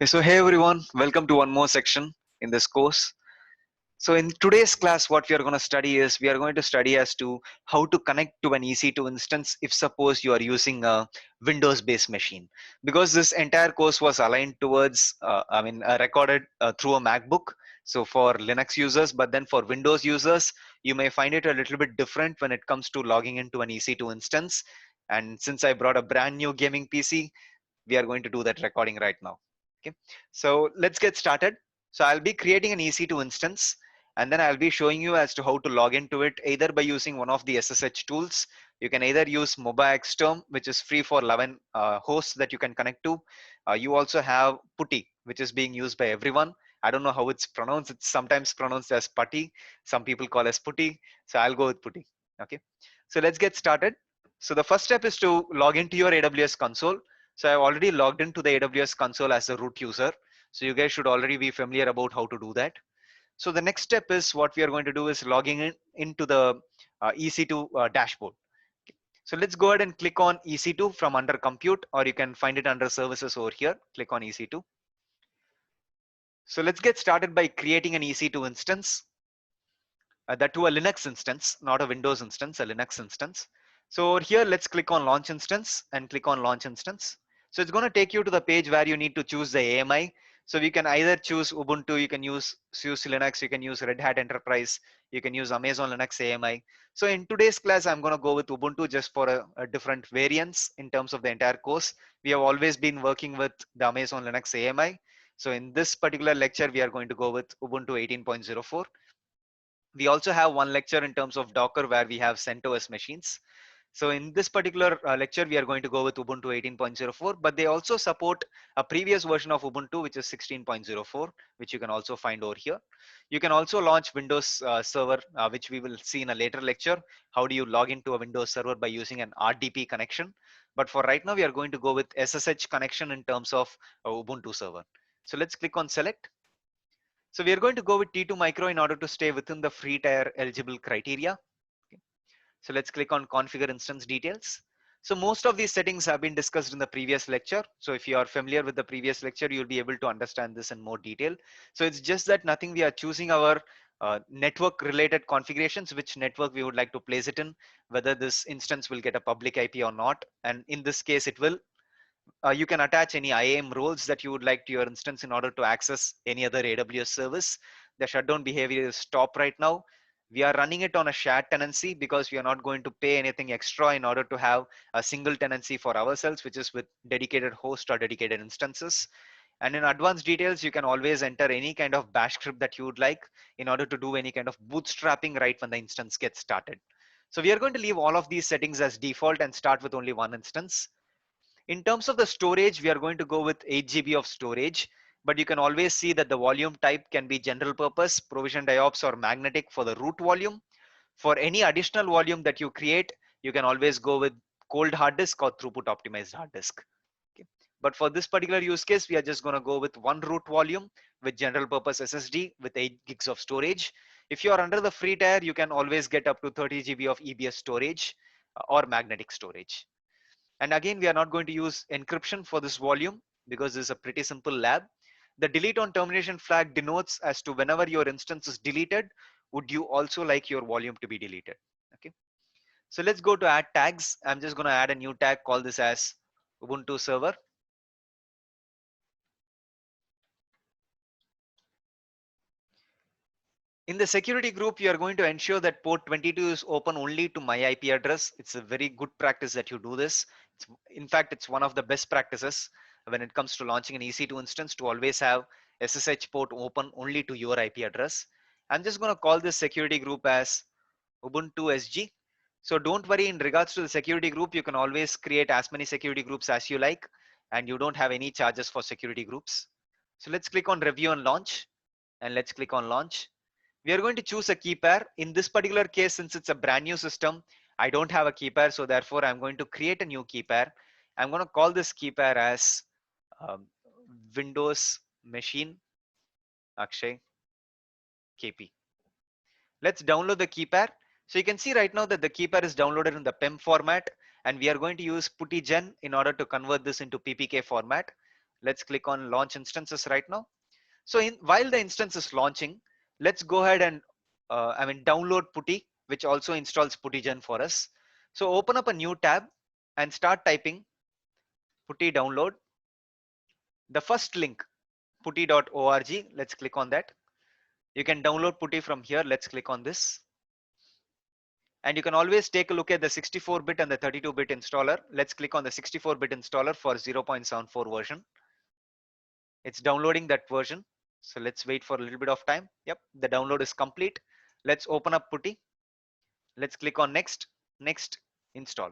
So hey everyone, welcome to one more section in this course. So in today's class, what we are going to study is we are going to study as to how to connect to an EC2 instance if suppose you are using a Windows-based machine. Because this entire course was aligned towards, recorded through a MacBook. So for Linux users, but then for Windows users, you may find it a little bit different when it comes to logging into an EC2 instance. And since I brought a brand new gaming PC, we are going to do that recording right now. Okay, so let's get started. So I'll be creating an EC2 instance, and then I'll be showing you as to how to log into it either by using one of the SSH tools. You can either use MobaXterm, which is free for 11 hosts that you can connect to. You also have Putty, which is being used by everyone. I don't know how it's pronounced. It's sometimes pronounced as Putty. Some people call as Putty. So I'll go with Putty. Okay. So let's get started. So the first step is to log into your AWS console. So I've already logged into the AWS console as a root user. So you guys should already be familiar about how to do that. So the next step is what we are going to do is logging into the EC2 dashboard. So let's go ahead and click on EC2 from under compute, or you can find it under services over here. Click on EC2. So let's get started by creating an EC2 instance, that to a Linux instance, not a Windows instance, a Linux instance. So over here, let's click on launch instance and click on launch instance. So it's going to take you to the page where you need to choose the AMI. So we can either choose Ubuntu, you can use SUSE Linux, you can use Red Hat Enterprise, you can use Amazon Linux AMI. So in today's class, I'm going to go with Ubuntu just for a different variance in terms of the entire course. We have always been working with the Amazon Linux AMI. So in this particular lecture, we are going to go with Ubuntu 18.04. We also have one lecture in terms of Docker where we have CentOS machines. So in this particular lecture, we are going to go with Ubuntu 18.04, but they also support a previous version of Ubuntu, which is 16.04, which you can also find over here. You can also launch Windows Server, which we will see in a later lecture. How do you log into a Windows server by using an RDP connection? But for right now, we are going to go with SSH connection in terms of Ubuntu server. So let's click on select. So we are going to go with T2 micro in order to stay within the free tier eligible criteria. Okay. So let's click on configure instance details. So most of these settings have been discussed in the previous lecture. So if you are familiar with the previous lecture, you'll be able to understand this in more detail. So it's just that nothing, we are choosing our network related configurations, which network we would like to place it in, whether this instance will get a public IP or not. And in this case, it will. You can attach any IAM roles that you would like to your instance in order to access any other AWS service. The shutdown behavior is stop right now. We are running it on a shared tenancy because we are not going to pay anything extra in order to have a single tenancy for ourselves, which is with dedicated host or dedicated instances. And in advanced details, you can always enter any kind of bash script that you would like in order to do any kind of bootstrapping right when the instance gets started. So we are going to leave all of these settings as default and start with only one instance. In terms of the storage, we are going to go with 8 GB of storage, but you can always see that the volume type can be general purpose, provisioned IOPS or magnetic for the root volume. For any additional volume that you create, you can always go with cold hard disk or throughput optimized hard disk. Okay. But for this particular use case, we are just going to go with one root volume with general purpose SSD with 8 gigs of storage. If you are under the free tier, you can always get up to 30 GB of EBS storage or magnetic storage. And again, we are not going to use encryption for this volume because this is a pretty simple lab. The delete on termination flag denotes as to whenever your instance is deleted, would you also like your volume to be deleted? Okay. So let's go to add tags. I'm just going to add a new tag, call this as Ubuntu server. In the security group, you are going to ensure that port 22 is open only to my IP address. It's a very good practice that you do this. In fact, it's one of the best practices when it comes to launching an EC2 instance to always have SSH port open only to your IP address. I'm just going to call this security group as Ubuntu SG. So don't worry, in regards to the security group, you can always create as many security groups as you like, and you don't have any charges for security groups. So let's click on review and launch, and let's click on launch. We are going to choose a key pair. In this particular case, since it's a brand new system, I don't have a key pair. So therefore, I'm going to create a new key pair. I'm going to call this key pair as um, Windows Machine Akshay KP. Let's download the key pair. So you can see right now that the key pair is downloaded in the PEM format, and we are going to use PuttyGen in order to convert this into PPK format. Let's click on launch instances right now. So while the instance is launching, let's go ahead and download Putty, which also installs PuttyGen for us. So open up a new tab and start typing Putty download. The first link, putty.org. Let's click on that. You can download Putty from here. Let's click on this. And you can always take a look at the 64-bit and the 32-bit installer. Let's click on the 64-bit installer for 0.74 version. It's downloading that version. So let's wait for a little bit of time. Yep, the download is complete. Let's open up Putty. Let's click on next, next, install.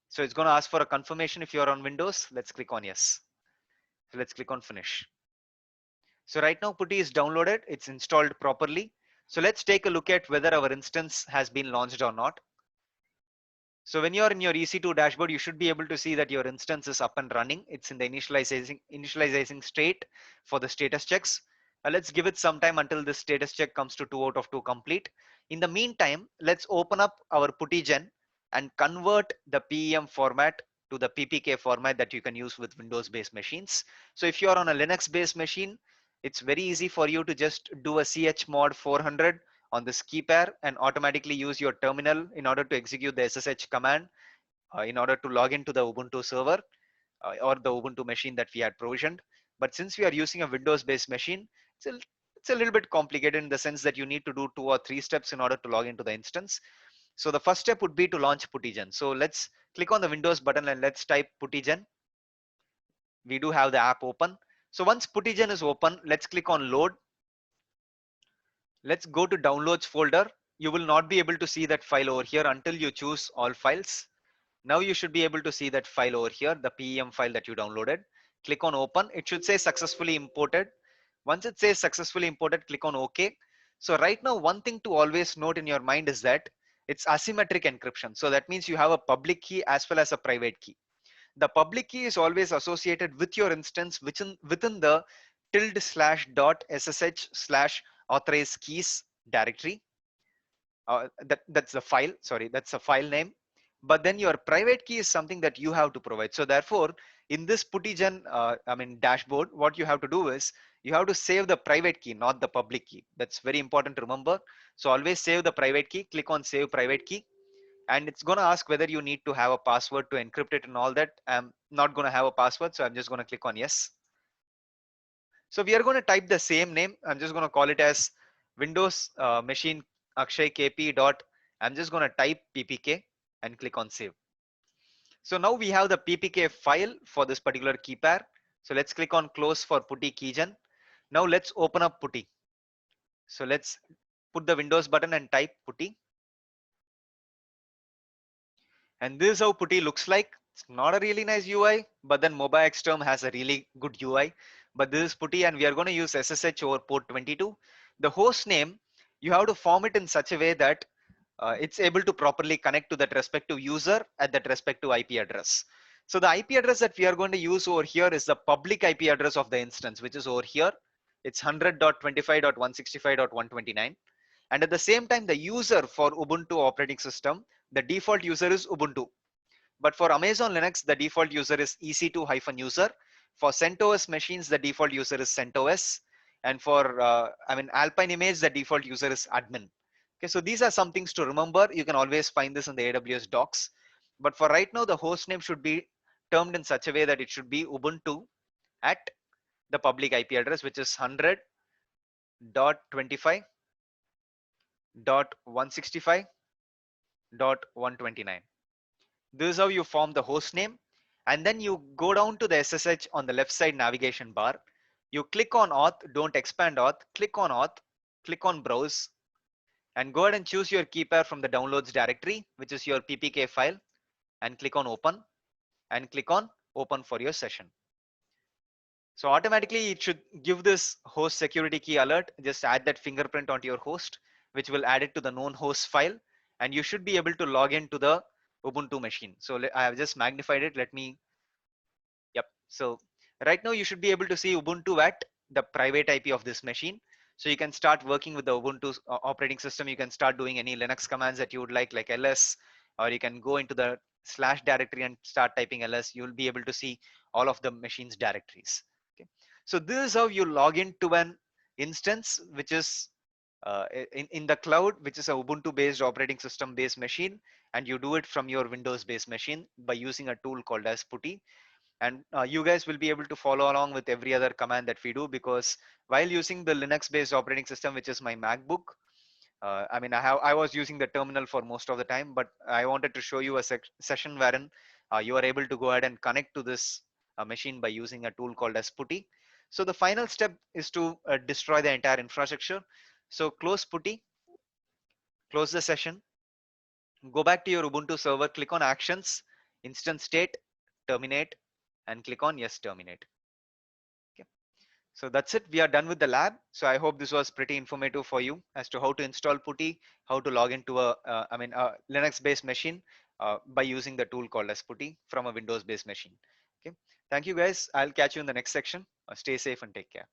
So it's going to ask for a confirmation if you're on Windows. Let's click on yes. So let's click on finish. So right now Putty is downloaded. It's installed properly. So let's take a look at whether our instance has been launched or not. So when you're in your EC2 dashboard, you should be able to see that your instance is up and running. It's in the initializing state for the status checks. Let's give it some time until this status check comes to 2 out of 2 complete. In the meantime, let's open up our PuttyGen and convert the PEM format to the PPK format that you can use with Windows based machines. So if you're on a Linux based machine, it's very easy for you to just do a chmod 400 on this key pair and automatically use your terminal in order to execute the SSH command in order to log into the Ubuntu server or the Ubuntu machine that we had provisioned. But since we are using a Windows based machine, it's a little bit complicated in the sense that you need to do 2 or 3 steps in order to log into the instance. So the first step would be to launch PuttyGen. So let's click on the Windows button and let's type PuttyGen. We do have the app open. So once PuttyGen is open, let's click on load. Let's go to downloads folder. You will not be able to see that file over here until you choose all files. Now you should be able to see that file over here, the PEM file that you downloaded. Click on open. It should say successfully imported. Once it says successfully imported, click on OK. So right now, one thing to always note in your mind is that it's asymmetric encryption. So that means you have a public key as well as a private key. The public key is always associated with your instance within the ~sslash.ssh/authorized keys directory. That's the file, sorry, that's a file name. But then your private key is something that you have to provide. So therefore, in this PuttyGen dashboard, what you have to do is you have to save the private key, not the public key. That's very important to remember. So always save the private key, click on save private key. And it's going to ask whether you need to have a password to encrypt it and all that. I'm not going to have a password, so I'm just going to click on yes. So we are going to type the same name. I'm just going to call it as Windows machine Akshay KP dot. I'm just going to type PPK and click on save. So now we have the PPK file for this particular key pair. So let's click on close for Putty keygen. Now let's open up Putty. So let's put the Windows button and type Putty. And this is how Putty looks like. It's not a really nice UI, but then MobiXterm has a really good UI. But this is Putty and we are going to use SSH over port 22. The host name, you have to form it in such a way that it's able to properly connect to that respective user at that respective IP address. So the IP address that we are going to use over here is the public IP address of the instance, which is over here. It's 100.25.165.129. And at the same time, the user for Ubuntu operating system, the default user is Ubuntu. But for Amazon Linux, the default user is EC2-user. For CentOS machines, the default user is CentOS. And for Alpine Image, the default user is admin. Okay, so these are some things to remember. You can always find this in the AWS docs. But for right now, the host name should be termed in such a way that it should be Ubuntu at the public IP address, which is 100.25.165.129. This is how you form the host name. And then you go down to the SSH on the left side navigation bar. You click on auth, don't expand auth, click on auth, click on browse, and go ahead and choose your key pair from the downloads directory, which is your PPK file, and click on open and click on open for your session. So automatically it should give this host security key alert. Just add that fingerprint onto your host, which will add it to the known host file. And you should be able to log into the Ubuntu machine. So I have just magnified it. Let me, yep. So right now you should be able to see Ubuntu at the private IP of this machine. So you can start working with the Ubuntu operating system. You can start doing any Linux commands that you would like ls, or you can go into the / directory and start typing ls. You will be able to see all of the machine's directories. Okay. So this is how you log into an instance which is in the cloud, which is a Ubuntu based operating system based machine, and you do it from your Windows based machine by using a tool called as PuTTY. And you guys will be able to follow along with every other command that we do, because while using the Linux based operating system, which is my MacBook, I mean, I was using the terminal for most of the time, but I wanted to show you a session wherein you are able to go ahead and connect to this machine by using a tool called as PuTTY. So the final step is to destroy the entire infrastructure. So close PuTTY, close the session, go back to your Ubuntu server, click on Actions, Instance State, Terminate, and click on Yes, Terminate. Okay. So that's it. We are done with the lab. So I hope this was pretty informative for you as to how to install PuTTY, how to log into a Linux-based machine by using the tool called as PuTTY from a Windows-based machine. Okay. Thank you guys. I'll catch you in the next section. Stay safe and take care.